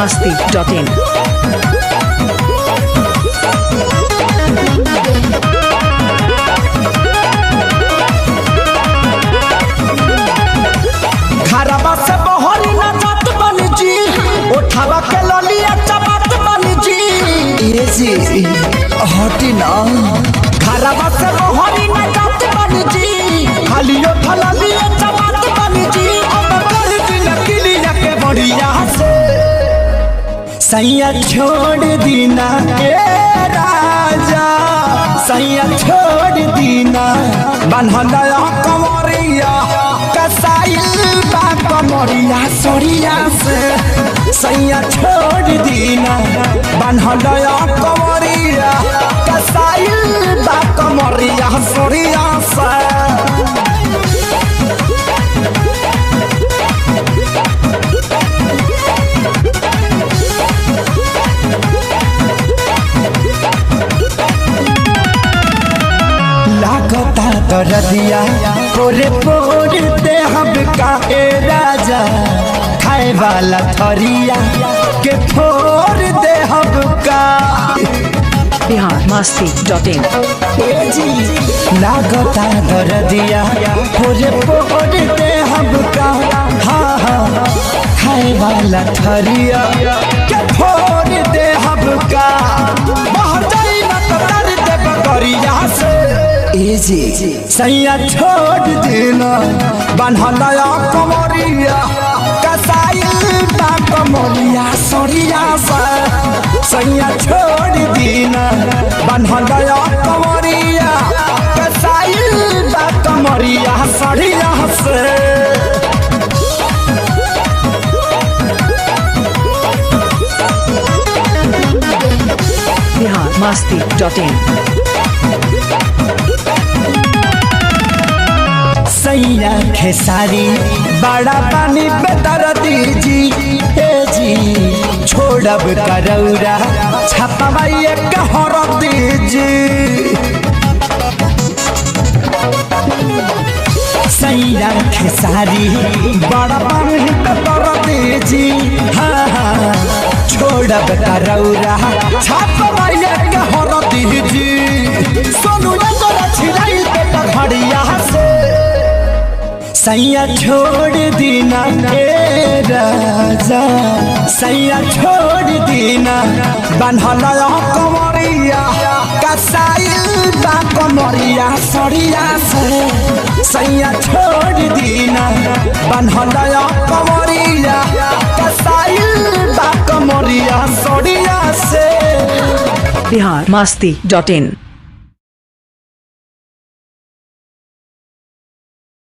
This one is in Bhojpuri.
biharmasti.in घरवा से बहरी ना जात बन जी, उठावा के ललिया चबात बन जी। ये जी हटी ना, घरवा से बहरी ना जात बन जी, खाली उठा ललिया चबात बन जी। अब कर दिन किलिया के बढ़िया से सैया छोड़ दीना ए राजा, सैया छोड़ दीना बन्हला कमरिया कसाइल बा कमरिया सरिया से। सैया छोड़ दीना बन्हला कमरिया कसाइल बा कमरिया सरिया से। लागता दरदिया पोरे पोरे दे हम का ए राजा, खाए वाला थरिया के फोर दे हम का। biharmasti.in लागता दरदिया पोरे पोरे दे हम का, हाँ हाँ खाए वाला थरिया के फोर दे हम का। बाहर जाई ना तो डर दे बकरिया से। सैया छोड़ देना बन्हला कमरिया कसाइल बा कमरिया सरिया से। सैया छोड़ देना बन्हला कमरिया कसाइल बा कमरिया सरिया से। biharmasti.in सैया खेसारी बड़ा पानी बेदर दीजी हे जी, छोड़ब करौरा छपवाइए कहर दीजी। सैया खेसारी बड़ा पानी बेदर दीजी, हाँ हाँ छोड़ब करौरा छपवाइए कहर दीजी। सोनू जरा छिलाई पे घड़िया से सैया छोड़ दीना ए राजा, सैया छोड़ दीना बन्हला कमरिया कसाइल बा कमरिया सरिया से। सैया छोड़ दीना बन्हला कमरिया कसाइल बा कमरिया सरिया से। biharmasti.in